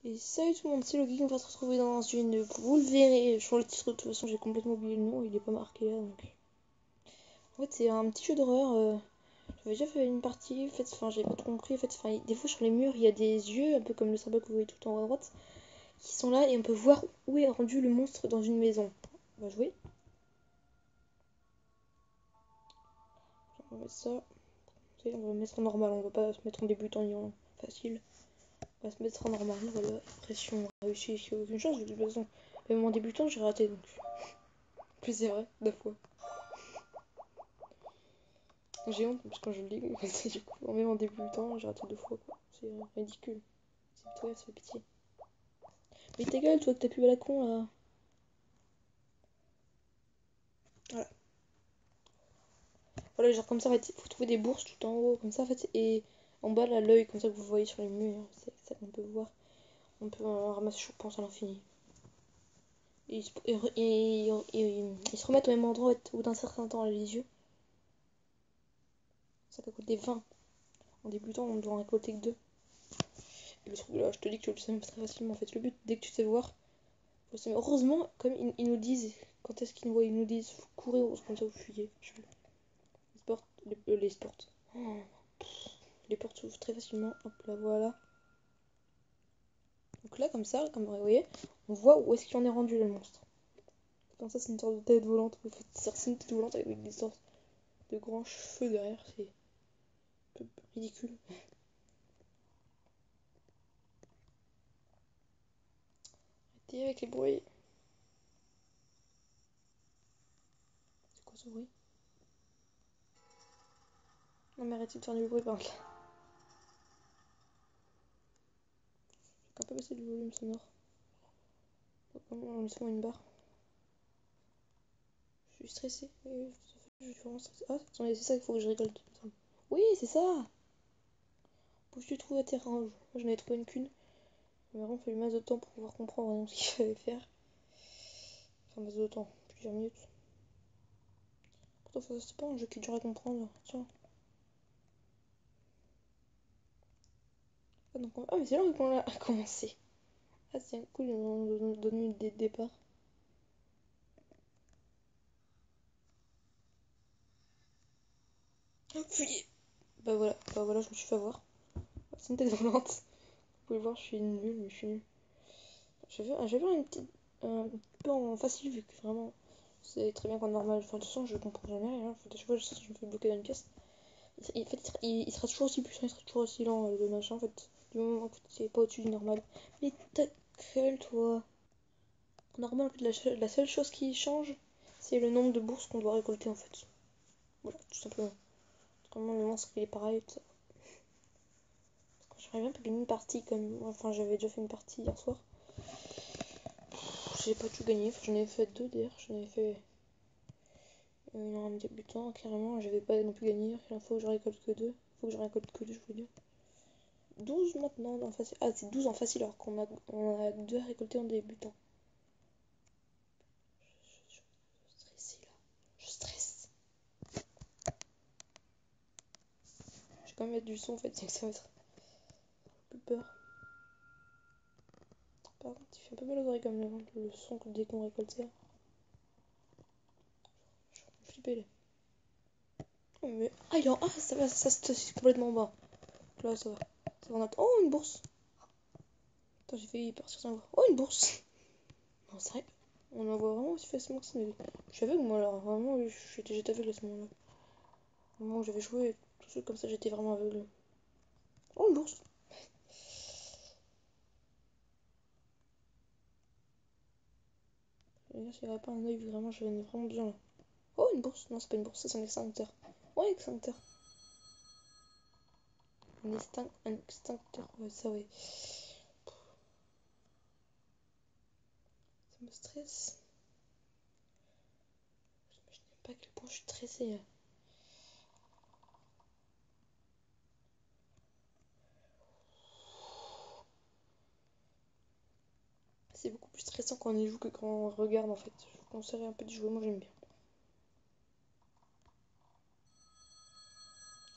Et salut tout le monde, c'est Logi, on va se retrouver dans une... Vous le verrez, sur le titre, de toute façon j'ai complètement oublié le nom, il est pas marqué là donc... En fait c'est un petit jeu d'horreur, j'avais déjà fait une partie, en fait, enfin j'ai pas tout compris, en fait, enfin, des fois sur les murs il y a des yeux, un peu comme le symbole que vous voyez tout en haut à droite, qui sont là et on peut voir où est rendu le monstre dans une maison. On va jouer. On va mettre ça, on va mettre en normal, on va pas se mettre en débutant ni en facile. On va se mettre en normal, voilà, pression réussie, j'ai aucune chance, de toute façon. Même en débutant, j'ai raté donc. Plus c'est vrai, 2 fois. J'ai honte parce que quand je le dis, c'est du coup, même en débutant, j'ai raté 2 fois quoi. C'est ridicule. C'est toi, c'est pitié. Mais ta gueule, toi, que t'as pu à la con là. Voilà. Voilà, genre comme ça, en fait, faut trouver des bourses tout en haut, comme ça, en fait, et en bas là, l'œil, comme ça que vous voyez sur les murs, c'est ça qu'on peut voir. On peut en ramasser, je pense, à l'infini. Et ils se remettent au même endroit au bout d'un certain temps, les yeux. Ça coûte des 20. En débutant, on doit en récolter que 2. Et le truc là, je te dis que tu le sais très facilement. En fait, le but, dès que tu sais voir, faut se... heureusement, comme ils nous disent, quand est-ce qu'ils nous voient, ils nous disent, faut courir, comme ça vous fuyez. Les sports. Oh, les portes s'ouvrent très facilement. Hop là, voilà. Donc là, comme ça, comme vous voyez, on voit où est-ce qu'il en est rendu le monstre. Comme ça, c'est une sorte de tête volante. En fait, c'est une tête volante avec des sortes de grands cheveux derrière. C'est un peu ridicule. Arrêtez avec les bruits. C'est quoi ce bruit? Non mais arrêtez de faire du bruit par là. J'ai un peu baissé le volume sonore. Laisse-moi une barre. Je suis stressée. Je suis vraiment stressée. Ah, attendez, c'est ça qu'il faut que je rigole. Oui, c'est ça. Où tu trouves à tes ranges? Moi, j'en avais trouvé une qu'une. Il m'a vraiment fallu masse de temps pour pouvoir comprendre vraiment ce qu'il fallait faire. Enfin, masse de temps, plusieurs minutes. Pourtant, c'est pas un jeu qui est dur à comprendre. Tiens. Ah, donc ah mais c'est là qu'on a commencé. Ah, c'est cool, ils nous ont donné des départs. Appuyez. Bah voilà, je me suis fait avoir. C'est une tête volante. Vous pouvez voir, je suis nulle, mais je suis nulle. J'avais une petite. Un peu en facile, vu que vraiment. C'est très bien qu'en normal. Enfin, de toute façon, je comprends jamais rien. En fait, à chaque fois, je me fais bloquer dans une pièce. En fait, il sera toujours aussi puissant, il sera toujours aussi lent, le machin. En fait, du moment que c'est pas au-dessus du normal. Mais ta gueule, toi. Normal, en fait, la seule chose qui change, c'est le nombre de bourses qu'on doit récolter, en fait. Voilà, tout simplement. Vraiment, le monstre, il est pareil. J'aimerais bien gagner une partie comme. Enfin, j'avais déjà fait une partie hier soir. J'ai pas tout gagné. Enfin, j'en ai fait 2 d'ailleurs. J'en avais fait une en débutant, carrément. J'avais pas non plus gagné. Il faut que je récolte que 2. Faut que je récolte que 2, je veux dire. 12 maintenant en facile. Ah, c'est 12 en facile alors on a 2 à récolter en débutant. Je suis stressée là. Je stresse. Je vais quand même mettre du son en fait, c'est que ça va être un peu peur. Par contre, il fait un peu mal aux oreilles comme le son dès qu'on récolte ça. Je suis flippée là. Oh, mais... Ah, il est en... Ah, ça va, ça c'est complètement en bas. Là, ça va. Ça va, on a... Oh, une bourse. Attends, j'ai failli partir sans voir. Oh, une bourse. Non, sérieux. On en voit vraiment aussi facilement que ça. Je suis aveugle moi alors, vraiment, j'étais aveugle à ce moment-là. Au moment où j'avais joué, tout seul comme ça, j'étais vraiment aveugle. Oh, une bourse. Regarde s'il n'y avait pas un œil, vraiment, j'en ai vraiment besoin là. Oh, une bourse. Non, c'est pas une bourse, c'est un extincteur. Ouais, extincteur. Un extincteur, ouais, ça, ouais. Ça me stresse. Je n'aime pas à quel point je suis stressée là. C'est beaucoup plus stressant quand on y joue que quand on regarde en fait. Je vous conseillerais un peu d'y jouer, moi j'aime bien.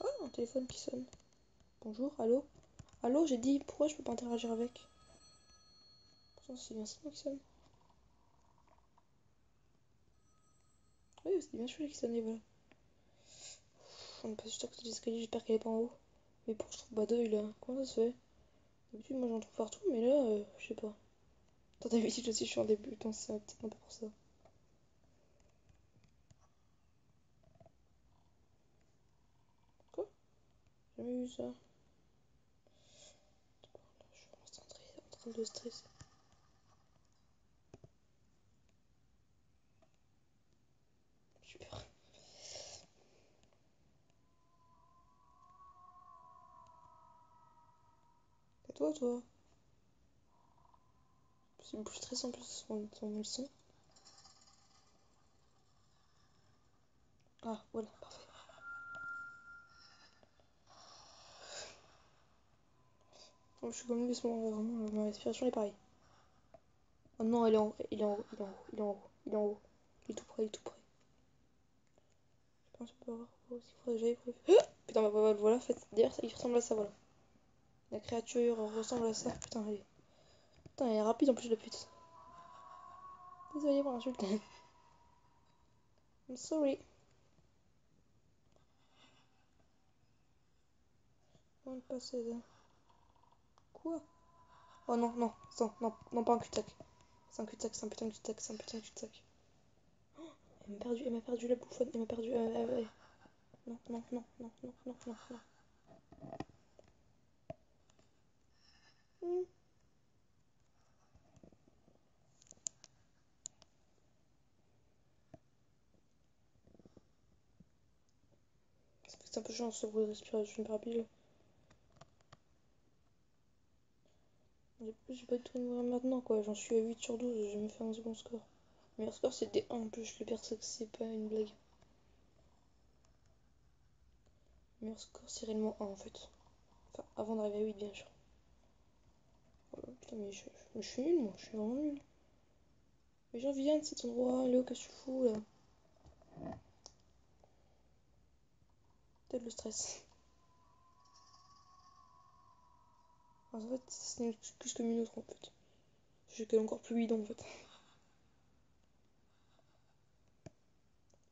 Oh, un téléphone qui sonne. Bonjour, allô? Allô, j'ai dit, pourquoi je peux pas interagir avec? Putain, c'est bien ça qui sonne. Oui, c'était bien celui-là qui sonnait, voilà. On est pas juste à côté de l'escalier, j'espère qu'elle est pas en haut. Mais pour je trouve pas d'œil là. Comment ça se fait? D'habitude, moi j'en trouve partout, mais là, je sais pas. Attends, d'habitude aussi, je suis en débutant, c'est peut-être un peu pour ça. Quoi? Jamais vu ça. Là, je suis concentrée, en train de stresser. J'ai peur. Et toi? C'est plus stressant en plus, on le son. Ah, voilà, parfait. Oh, je suis comme lui, ce moment, vraiment, ma respiration est pareille. Oh non, il est en haut, il est en haut, il est en haut, il est en haut. Il est tout près, il est tout près. Je pense qu'on peut avoir aussi, il faudrait que j'aille pour le... Putain, bah, voilà, en fait, d'ailleurs, il ressemble à ça, voilà. La créature ressemble à ça, putain, elle est... Putain, elle est rapide en plus, la pute. Désolé pour l'insulte. I'm sorry. On va passer là. Quoi? Oh non, non, non, non, pas un cul-de-sac. C'est un cul-de-sac, c'est un putain de cul-de-sac, c'est un putain de cul-de-sac. Elle m'a perdu la bouffonne, elle m'a perdu. Non, non, non, non, non, non, non, non. Hmm. C'est un peu chiant ce bruit de respiration rapide. J'ai pas du tout de mourir maintenant quoi, j'en suis à 8 sur 12, j'ai jamais fait un second score. Le meilleur score c'est des 1 en plus, le pire c'est que c'est pas une blague. Le meilleur score c'est réellement 1 en fait. Enfin, avant d'arriver à 8 bien sûr. Oh, putain mais je suis nul moi, je suis vraiment nul. Mais j'en viens de cet endroit, Léo qu'est-ce que tu fous là? Peut-être le stress. En fait c'est plus comme une autre en fait. J'ai qu'elle est encore plus bidon en fait.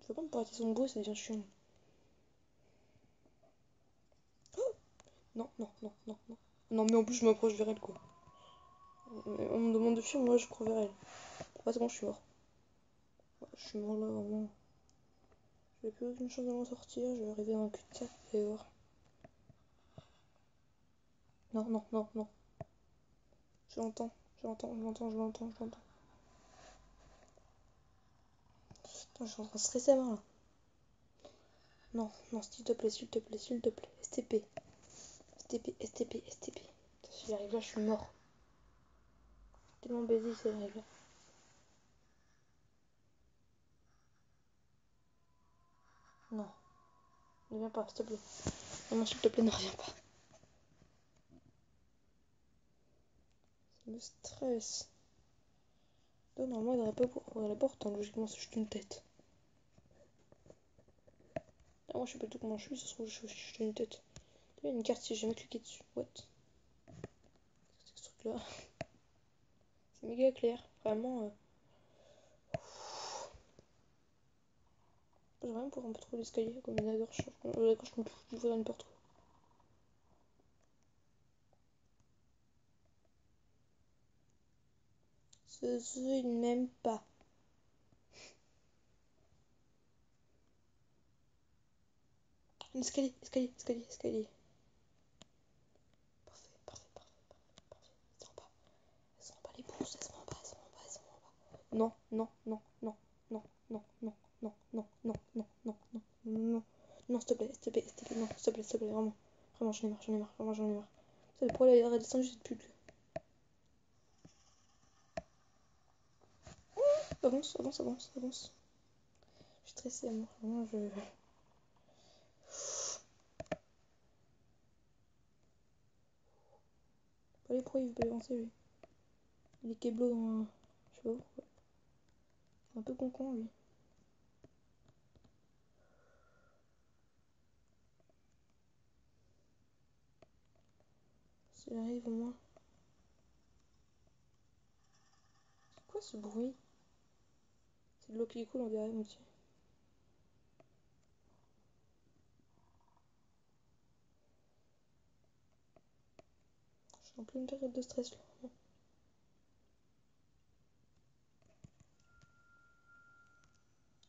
Je veux pas me paraître son bruit, ça devient chiant. Oh non, non, non, non, non. Non mais en plus je m'approche vers elle quoi. On me demande de fuir, moi je cours vers elle. Ah c'est bon, je suis mort. Je suis mort là vraiment. J'ai plus aucune chance de m'en sortir, je vais arriver dans un cul-de-sac, vous allez voir. Non, non, non, non. Je l'entends, je l'entends, je l'entends, je l'entends, je l'entends. Putain, je suis en train de stresser à mort là. Non, non, s'il te plaît, s'il te plaît, s'il te plaît. STP. STP, STP, STP. Si j'arrive là, je suis mort. Tellement baisé, si j'arrive là. Non, ne viens pas, s'il te plaît. Non, s'il te plaît, ne reviens pas. Ça me stresse. Là, normalement, il n'aurait pas pour ouvrir la porte, hein. Logiquement, c'est juste une tête. Ah, moi, je sais pas du tout comment je suis, ça se trouve, je suis juste une tête. Il y a une carte si j'ai jamais cliqué dessus. What? C'est ce truc-là. C'est méga clair, vraiment. J'ai rien pour un peu trop l'escalier, comme une d'accord, d'accord, je me touche d'ouvrir une porte. Je n'aime pas. Escalier, escalier, escalier, escalier. Parfait, parfait, parfait, parfait, parfait. Elles seront pas les bourses, elles seront pas, elles seront pas, elles seront pas. Non, non, non, non, non, non, non, non, non, non, non, non, non, non, non, s'il te plaît, s'il te plaît, s'il te plaît, non, s'il te plaît, vraiment. Vraiment, j'en ai marre, j'en ai marre, vraiment, j'en ai marre. C'est pourquoi elle a redescendu cette pute là. Avance, avance, avance, avance. Je suis stressée, moi, vraiment, je... Pas les pros, il veut pas avancer, lui. Il est keblo dans un... Je sais pas pourquoi. Un peu con lui. S'il arrive au moins. quoi ce bruit? C'est de l'eau qui coule, on dirait, mon Dieu. Je suis en pleine période de stress là.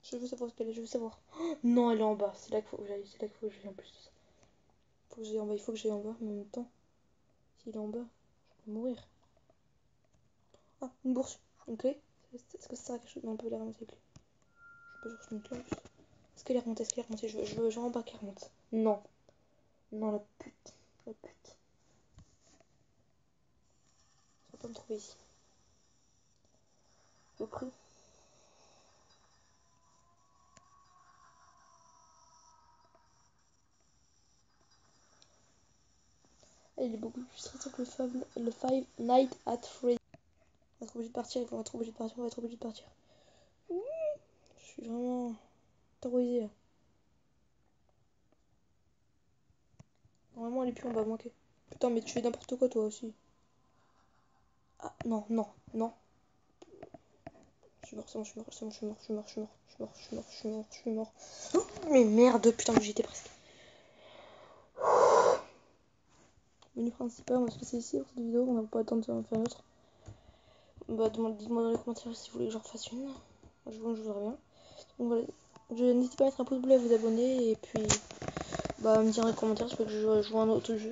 Je veux savoir ce qu'elle est, je veux savoir. Oh, non, elle est en bas. C'est là qu'il faut que j'aille. C'est là qu'il faut que j'aille en plus de ça. Faut que j'aille en bas. Il faut que j'aille en bas. Mais en même temps, s'il est en bas, je peux mourir. Ah, une bourse. Une clé. Est-ce que ça sert à quelque chose? Non, on peut la ramasser les clés. Je peux juste mettre là. Est-ce qu'elle est remontée? Est-ce qu'elle est remontée? Je veux genre en bas qu'elle remonte. Non. Non, la pute. La pute. Ça va pas me trouver ici. Le prix. Il est beaucoup plus stressant que le Five Nights at Freddy's. On va être obligé de partir, on va être obligé de partir, on va être obligé de partir. Je suis vraiment terrorisée là. Normalement elle est plus en bas, manqué. Putain mais tu fais n'importe quoi toi aussi. Ah non, non, non. Je suis mort, c'est bon, je suis mort, c'est bon, je suis mort, je suis mort, je suis mort, je suis mort, je suis mort, je suis mort, je suis mort. Oh, mais merde, putain, j'y étais presque. Menu principal, on va se laisser ici pour cette vidéo, on n'a pas le temps de faire une autre. Bah dites-moi dans les commentaires si vous voulez que j'en refasse une. Je vous voudrais bien. Donc voilà, n'hésitez pas à mettre un pouce bleu, à vous abonner et puis bah me dire dans les commentaires si vous voulez que je joue un autre jeu.